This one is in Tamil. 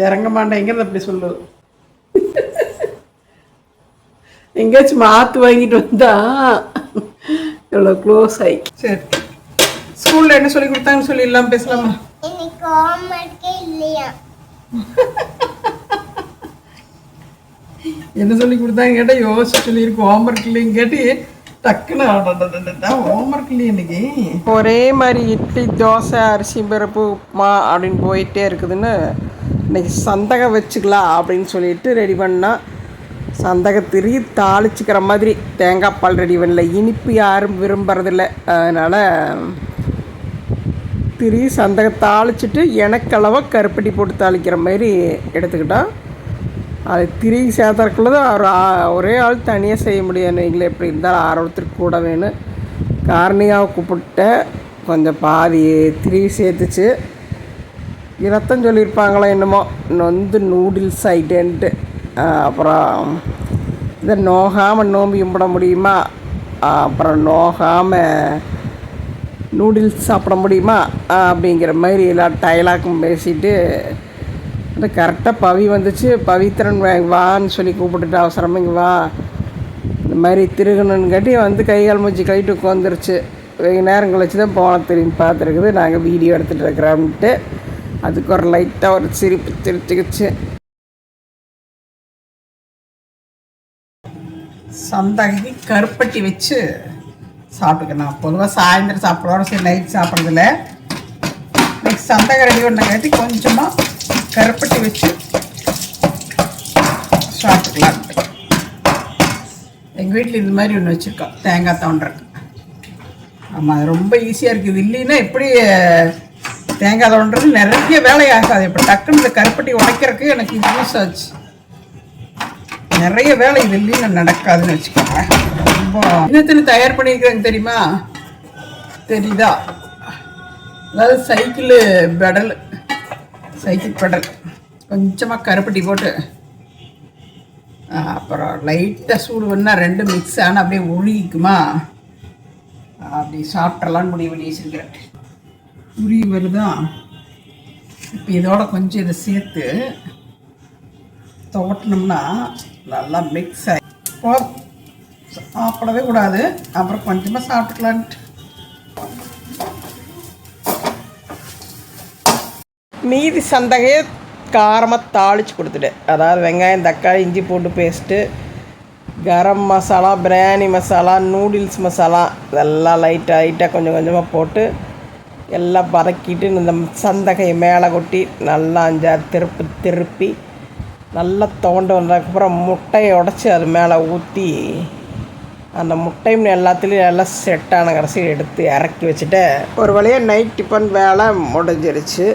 இறங்க மாட்டேங்கிறது அப்படி சொல்லு. எங்கேயாச்சும் மாத்து வாங்கிட்டு வந்தா இவ்வளோ க்ளோஸ் ஆகி. சரி, ஸ்கூல்ல என்ன சொல்லி கொடுத்தாங்கன்னு சொல்லி இல்லாம பேசலாமா? என்ன சொல்லி கொடுத்தாங்க கேட்டால் யோசிச்சு சொல்லியிருக்கோம். ஹோம்ஒர்க் இல்லைன்னு கேட்டு டக்குன்னு ஹோம்ஒர்க் இல்லையே இன்னைக்கு. ஒரே மாதிரி இட்லி, தோசை, அரிசி பருப்பு, உப்புமா அப்படின்னு போயிட்டே இருக்குதுன்னு இன்னைக்கு சந்தகம் வச்சுக்கலாம் அப்படின்னு சொல்லிட்டு ரெடி பண்ணால் சந்தகத்திரி தாளிச்சிக்கிற மாதிரி தேங்காய் பால் ரெடி பண்ணல. இனிப்பு யாரும் விரும்புறதில்ல, அதனால் திரி சந்தகம் தாளிச்சிட்டு எனக்களவாக கருப்பட்டி போட்டு தாளிக்கிற மாதிரி எடுத்துக்கிட்டோம். அது திரி சேர்த்துறக்குள்ளது ஒரே ஆள் தனியாக செய்ய முடியாது. நீங்களே எப்படி இருந்தாலும் ஆரோக்கியத்திற்கு கூட வேணும். காரணியாவை கூப்பிட்டேன், கொஞ்சம் பாதி திரி சேர்த்துச்சு. இரத்தம் சொல்லியிருப்பாங்களோ என்னமோ, வந்து நூடுல்ஸ் ஆகிட்டேன்ட்டு. அப்புறம் இதை நோகாமல் நோம்பி கும்பிட முடியுமா, அப்புறம் நோகாமல் நூடுல்ஸ் சாப்பிட முடியுமா அப்படிங்கிற மாதிரி எல்லாம் டைலாக்கும் பேசிட்டு அந்த கரெக்டாக பவி வந்துச்சு. பவித்திரன் வான்னு சொல்லி கூப்பிட்டுட்டு அவசரமாக இங்கே வா, இந்த மாதிரி திருகணுன்னு காட்டி வந்து கைகால் மூச்சு கழிட்டு உட்காந்துருச்சு. வெகு நேரம் கழிச்சு தான் போன திரும்பி பார்த்துருக்குது. நாங்கள் வீடியோ எடுத்துகிட்டு இருக்கிறோம்ட்டு அதுக்கு ஒரு லைட்டாக ஒரு சிரிப்பு சிரிச்சுக்கிச்சு. சந்தகி கருப்பட்டி வச்சு சாப்பிட்டுக்கணும். பொதுவாக சாயந்தரம் சாப்பிட்றோம், சரி நைட் சாப்பிட்றதில்ல. நெக்ஸ்ட் சந்தகம் ரெடி பண்ணங்காட்டி கொஞ்சமாக கருப்பட்டி வச்சு சாப்பிட்டுக்கலாம். எங்கள் வீட்டில் இது மாதிரி ஒன்று வச்சுருக்கோம், தேங்காய் தோண்டுறக்கு. ஆமாம், அது ரொம்ப ஈஸியாக இருக்குது. இல்லைன்னா எப்படி தேங்காய் தோண்டுறது நிறைய வேலையாகாது. இப்போ டக்குன்னு இந்த கருப்பட்டி உடைக்கிறதுக்கு எனக்கு இது யூஸ் ஆச்சு. நிறைய வேலை இது இல்லைன்னு நடக்காதுன்னு வச்சுக்கோங்க. ரொம்ப இன்னத்தின்னு தயார் பண்ணியிருக்கிறேங்க தெரியுமா, தெரியுதா? அதாவது சைக்கிள் பெடல் கொஞ்சமாக கருப்பட்டி போட்டு அப்புறம் லைட்டாக சூடு பண்ணால் ரெண்டும் மிக்ஸ் ஆனால் அப்படியே ஒழுகிக்குமா, அப்படி சாப்பிட்றலான்னு முடிவு பண்ணி வச்சுருக்கிறேன். உருகி வருதா? இப்போ இதோட கொஞ்சம் இதை சேர்த்து துவட்டினோம்னா நல்லா மிக்ஸ் ஆகி போதும். சாப்பிடவே கூடாது, அப்புறம் கொஞ்சமாக சாப்பிட்டுக்கலான்ட்டு. மீதி சந்தகையை காரமாக தாளித்து கொடுத்துட்டேன். அதாவது வெங்காயம், தக்காளி, இஞ்சி பூண்டு பேஸ்ட்டு, கரம் மசாலா, பிரியாணி மசாலா, நூடுல்ஸ் மசாலா இதெல்லாம் லைட்டாக கொஞ்சம் கொஞ்சமாக போட்டு எல்லாம் வதக்கிட்டு இந்த சந்தகையை மேலே கொட்டி நல்லா 5-6 திருப்பி நல்லா தோண்டு வந்ததுக்கப்புறம் முட்டையை உடச்சி அது மேலே ஊற்றி அந்த முட்டையும் எல்லாத்துலேயும் நல்லா செட்டான கடைசி எடுத்து இறக்கி வச்சுட்டு ஒரு வழியாக நைட் டிஃபன் வேலை முடிஞ்சிருச்சு.